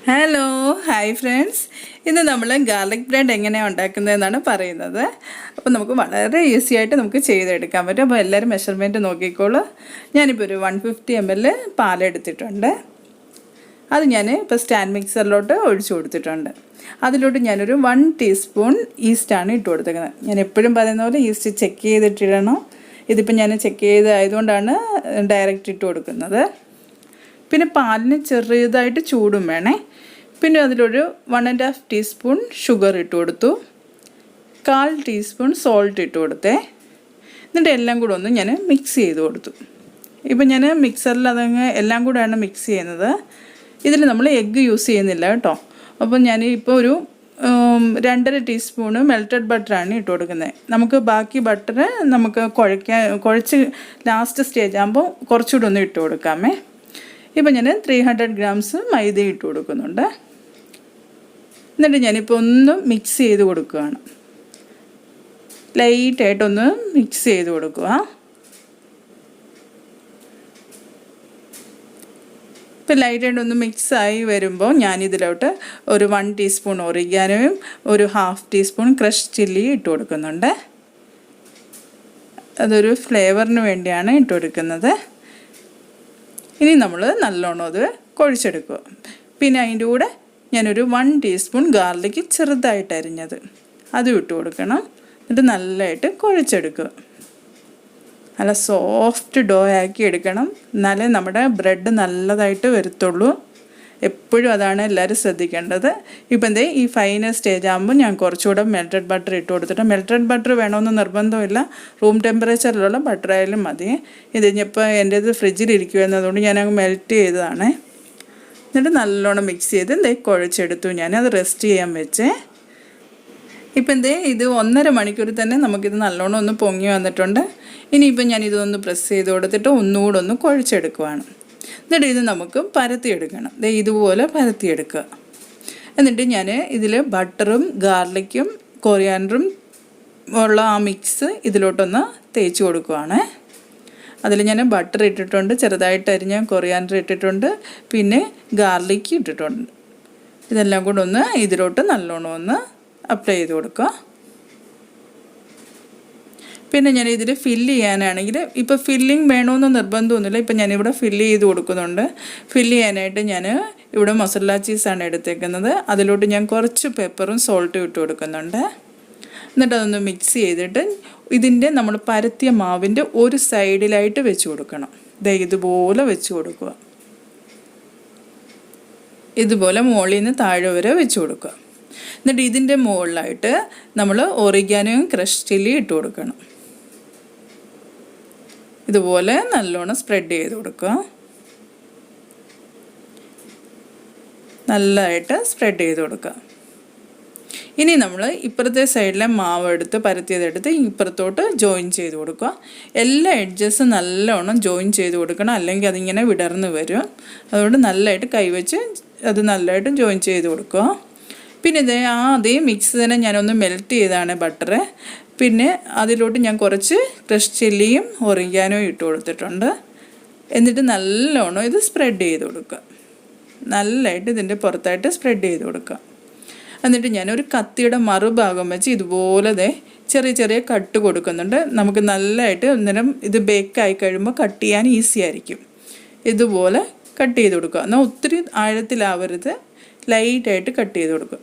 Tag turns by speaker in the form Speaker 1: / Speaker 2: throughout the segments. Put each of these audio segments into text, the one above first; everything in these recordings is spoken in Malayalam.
Speaker 1: ഹലോ ഹായ് ഫ്രണ്ട്സ്, ഇന്ന് നമ്മൾ ഗാർലിക് ബ്രെഡ് എങ്ങനെയാണ് ഉണ്ടാക്കുന്നതെന്നാണ് പറയുന്നത്. അപ്പോൾ നമുക്ക് വളരെ ഈസി ആയിട്ട് നമുക്ക് ചെയ്തെടുക്കാൻ പറ്റും. അപ്പോൾ എല്ലാവരും മെഷർമെൻറ്റ് നോക്കിക്കോളൂ. ഞാനിപ്പോൾ ഒരു 150 ml പാലെടുത്തിട്ടുണ്ട്. അത് ഞാൻ ഇപ്പോൾ സ്റ്റാൻഡ് മിക്സറിലോട്ട് ഒഴിച്ചു കൊടുത്തിട്ടുണ്ട്. അതിലോട്ട് ഞാനൊരു 1 ടീസ്പൂൺ ഈസ്റ്റാണ് ഇട്ട് കൊടുത്തേക്കുന്നത്. ഞാൻ എപ്പോഴും പറയുന്ന പോലെ ഈസ്റ്റ് ചെക്ക് ചെയ്തിട്ടിടണം. ഇതിപ്പോൾ ഞാൻ ചെക്ക് ചെയ്തായതുകൊണ്ടാണ് ഡയറക്റ്റ് ഇട്ട് കൊടുക്കുന്നത്. പിന്നെ പാലിന് ചെറിയതായിട്ട് ചൂടും വേണേ. പിന്നെ അതിലൊരു 1.5 ടീസ്പൂൺ ഷുഗർ ഇട്ട് കൊടുത്തു, 1/4 ടീസ്പൂൺ സോൾട്ട് ഇട്ട് കൊടുത്തേ. എന്നിട്ട് എല്ലാം കൂടെ ഒന്ന് ഞാൻ മിക്സ് ചെയ്ത് കൊടുത്തു. ഇപ്പം ഞാൻ മിക്സറിൽ അതങ്ങ് എല്ലാം കൂടെയാണ് മിക്സ് ചെയ്യുന്നത്. ഇതിൽ നമ്മൾ എഗ്ഗ് യൂസ് ചെയ്യുന്നില്ല കേട്ടോ. അപ്പം ഞാൻ ഇപ്പോൾ ഒരു 2.5 ടീസ്പൂണ് മെൽറ്റഡ് ബട്ടറാണ് ഇട്ട് കൊടുക്കുന്നത്. നമുക്ക് ബാക്കി ബട്ടർ നമുക്ക് കുഴച്ച് ലാസ്റ്റ് സ്റ്റേജ് ആകുമ്പോൾ കുറച്ചുകൂടെ ഒന്ന് ഇട്ട് കൊടുക്കാമേ. ഇപ്പം ഞാൻ 300 ഗ്രാംസ് മൈദ ഇട്ട് കൊടുക്കുന്നുണ്ട്. എന്നിട്ട് ഞാനിപ്പോൾ ഒന്ന് മിക്സ് ചെയ്ത് കൊടുക്കുകയാണ്. ലൈറ്റായിട്ടൊന്ന് മിക്സ് ചെയ്ത് കൊടുക്കുക. ഇപ്പോൾ ലൈറ്റായിട്ടൊന്ന് മിക്സായി വരുമ്പോൾ ഞാനിതിലോട്ട് ഒരു 1 ടീസ്പൂൺ ഒറിഗാനോയും ഒരു 1/2 ടീസ്പൂൺ ക്രഷ് ചില്ലി ഇട്ട് കൊടുക്കുന്നുണ്ട്. അതൊരു ഫ്ലേവറിന് വേണ്ടിയാണ് ഇട്ട് കൊടുക്കുന്നത്. ഇനി നമ്മൾ നല്ലോണം അത് കുഴച്ചെടുക്കുക. പിന്നെ അതിൻ്റെ കൂടെ ഞാനൊരു 1 ടീസ്പൂൺ ഗാർലിക്ക് ചെറുതായിട്ട് അരിഞ്ഞത് അതും ഇട്ട് കൊടുക്കണം. എന്നിട്ട് നല്ലതായിട്ട് കുഴച്ചെടുക്കുക. നല്ല സോഫ്റ്റ് ഡോ ആക്കി എടുക്കണം. എന്നാലേ നമ്മുടെ ബ്രെഡ് നല്ലതായിട്ട് വരത്തുള്ളൂ. എപ്പോഴും അതാണ് എല്ലാവരും ശ്രദ്ധിക്കേണ്ടത്. ഇപ്പം എന്തേ ഈ ഫൈനൽ സ്റ്റേജ് ആകുമ്പോൾ ഞാൻ കുറച്ചുകൂടെ മെൽറ്റഡ് ബട്ടർ ഇട്ട് കൊടുത്തിട്ട്, മെൽറ്റഡ് ബട്ടർ വേണമെന്ന് നിർബന്ധമില്ല, റൂം ടെമ്പറേച്ചറിലുള്ള ബട്ടർ ആയാലും മതി. ഇത് ഇപ്പോൾ എൻ്റേത് ഫ്രിഡ്ജിലിരിക്കുമെന്നതുകൊണ്ട് ഞാനങ്ങ് മെൽറ്റ് ചെയ്തതാണ്. എന്നിട്ട് നല്ലോണം മിക്സ് ചെയ്ത് കുഴച്ചെടുത്തു. ഞാനത് റെസ്റ്റ് ചെയ്യാൻ വെച്ചേ. ഇപ്പം ഇത് 1.5 മണിക്കൂർ തന്നെ നമുക്കിത് നല്ലോണം ഒന്ന് പൊങ്ങി വന്നിട്ടുണ്ട്. ഇനിയിപ്പം ഞാനിതൊന്ന് പ്രസ് ചെയ്ത് കൊടുത്തിട്ട് ഒന്നുകൂടെ ഒന്ന് കുഴച്ചെടുക്കുവാണ്. എന്നിട്ട് ഇത് നമുക്ക് പരത്തിയെടുക്കണം. ഇതുപോലെ പരത്തിയെടുക്കുക. എന്നിട്ട് ഞാൻ ഇതിൽ ബട്ടറും ഗാർലിക്കും കൊറിയാൻഡറും ഉള്ള ആ മിക്സ് ഇതിലോട്ടൊന്ന് തേച്ച് കൊടുക്കുവാണ്. അതിൽ ഞാൻ ബട്ടർ ഇട്ടിട്ടുണ്ട്, ചെറുതായിട്ട് അരിഞ്ഞ കൊറിയാൻഡർ ഇട്ടിട്ടുണ്ട്, പിന്നെ ഗാർലിക്ക് ഇട്ടിട്ടുണ്ട്. ഇതെല്ലാം കൂടെ ഒന്ന് ഇതിലോട്ട് നല്ലോണം ഒന്ന് അപ്ലൈ ചെയ്ത് കൊടുക്കുക. പിന്നെ ഞാൻ ഇതിൽ ഫില്ല് ചെയ്യാനാണെങ്കിൽ ഇപ്പോൾ ഫില്ലിങ് വേണമെന്ന് നിർബന്ധമൊന്നുമില്ല. ഇപ്പം ഞാനിവിടെ ഫില്ല് ചെയ്ത് കൊടുക്കുന്നുണ്ട്. ഫില്ല് ചെയ്യാനായിട്ട് ഞാൻ ഇവിടെ മൊസറല്ല ചീസാണ് എടുത്തേക്കുന്നത്. അതിലോട്ട് ഞാൻ കുറച്ച് പെപ്പറും സോൾട്ടും ഇട്ട് കൊടുക്കുന്നുണ്ട്. എന്നിട്ട് അതൊന്ന് മിക്സ് ചെയ്തിട്ട് ഇതിൻ്റെ നമ്മൾ പരത്തിയ മാവിൻ്റെ ഒരു സൈഡിലായിട്ട് വെച്ച് കൊടുക്കണം. ഇതുപോലെ വെച്ച് കൊടുക്കുക. ഇതുപോലെ മുകളിൽ നിന്ന് താഴെ വരെ വെച്ച് കൊടുക്കുക. എന്നിട്ട് ഇതിൻ്റെ മുകളിലായിട്ട് നമ്മൾ ഒറിഗാനോയും ക്രഷ് ചില്ലി ഇട്ട് കൊടുക്കണം. ഇതുപോലെ നല്ലോണം സ്പ്രെഡ് ചെയ്ത് കൊടുക്കുക. നല്ലതായിട്ട് സ്പ്രെഡ് ചെയ്ത് കൊടുക്കുക. ഇനി നമ്മൾ ഇപ്പുറത്തെ സൈഡിലെ മാവ് എടുത്ത് പരത്തിയതെടുത്ത് ഇപ്പുറത്തോട്ട് ജോയിൻ ചെയ്ത് കൊടുക്കുക. എല്ലാ എഡ്ജസും നല്ലോണം ജോയിൻ ചെയ്ത് കൊടുക്കണം, അല്ലെങ്കിൽ അതിങ്ങനെ വിടർന്ന് വരും. അതുകൊണ്ട് നല്ലതായിട്ട് കൈവച്ച് അത് നല്ലതായിട്ട് ജോയിൻ ചെയ്ത് കൊടുക്കുക. പിന്നെ അതേ മിക്സ് തന്നെ ഞാനൊന്ന് മെൽറ്റ് ചെയ്താണ് ബട്ടർ. പിന്നെ അതിലോട്ട് ഞാൻ കുറച്ച് ക്രഷ് ചില്ലിയും ഒറിഗാനോയും ഇട്ട് കൊടുത്തിട്ടുണ്ട്. എന്നിട്ട് നല്ലോണം ഇത് സ്പ്രെഡ് ചെയ്ത് കൊടുക്കുക. നല്ലതായിട്ട് ഇതിൻ്റെ പുറത്തായിട്ട് സ്പ്രെഡ് ചെയ്ത് കൊടുക്കുക. എന്നിട്ട് ഞാനൊരു കത്തിയുടെ മറുഭാഗം വെച്ച് ഇതുപോലെ ചെറിയ ചെറിയ കട്ട് കൊടുക്കുന്നുണ്ട്. നമുക്ക് നല്ലതായിട്ട് അന്നേരം ഇത് ബേക്കായി കഴിയുമ്പോൾ കട്ട് ചെയ്യാൻ ഈസി ആയിരിക്കും. ഇതുപോലെ കട്ട് ചെയ്ത് കൊടുക്കുക. എന്നാൽ ഒത്തിരി ആഴത്തിലാവരുത്, ലൈറ്റായിട്ട് കട്ട് ചെയ്ത് കൊടുക്കുക.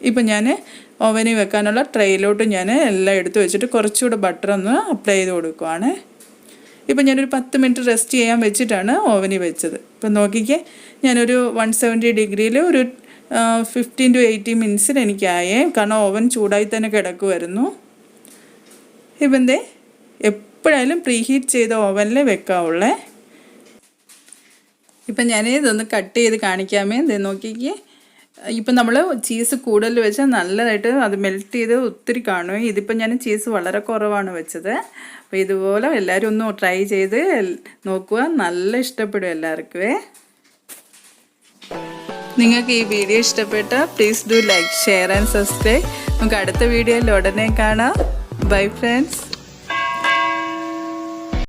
Speaker 1: ഇപ്പം ഞാൻ ഓവനിൽ വെക്കാനുള്ള ട്രെയിലോട്ട് ഞാൻ എല്ലാം എടുത്ത് വെച്ചിട്ട് കുറച്ചുകൂടെ ബട്ടർ ഒന്ന് അപ്ലൈ ചെയ്ത് കൊടുക്കുവാണ്. ഇപ്പം ഞാനൊരു 10 മിനിറ്റ് റെസ്റ്റ് ചെയ്യാൻ വെച്ചിട്ടാണ് ഓവനിൽ വെച്ചത്. ഇപ്പം നോക്കിക്കേ, ഞാനൊരു 170 ഡിഗ്രിയിൽ ഒരു 15 to 18 മിനിറ്റ്സിൽ എനിക്കായേ. കാരണം ഓവൻ ചൂടായി തന്നെ കിടക്കുമായിരുന്നു. ഇപ്പം എപ്പോഴായാലും പ്രീഹീറ്റ് ചെയ്ത ഓവനിൽ വെക്കാവുള്ളേ. ഇപ്പം ഞാൻ ഇതൊന്ന് കട്ട് ചെയ്ത് കാണിക്കാമേ. നോക്കിക്കേ, ഇപ്പം നമ്മൾ ചീസ് കൂടുതൽ വെച്ചാൽ നല്ലതായിട്ട് അത് മെൽറ്റ് ചെയ്ത് ഒത്തിരി കാണും. ഇതിപ്പം ഞാൻ ചീസ് വളരെ കുറവാണ് വെച്ചത്. അപ്പോൾ ഇതുപോലെ എല്ലാവരും ഒന്ന് ട്രൈ ചെയ്ത് നോക്കുക. നല്ല ഇഷ്ടപ്പെടും എല്ലാവർക്കുമേ. നിങ്ങൾക്ക് ഈ വീഡിയോ ഇഷ്ടപ്പെട്ടാൽ please do like, share and subscribe. നമുക്ക് അടുത്ത വീഡിയോയിൽ ഉടനെ കാണാം. Bye friends.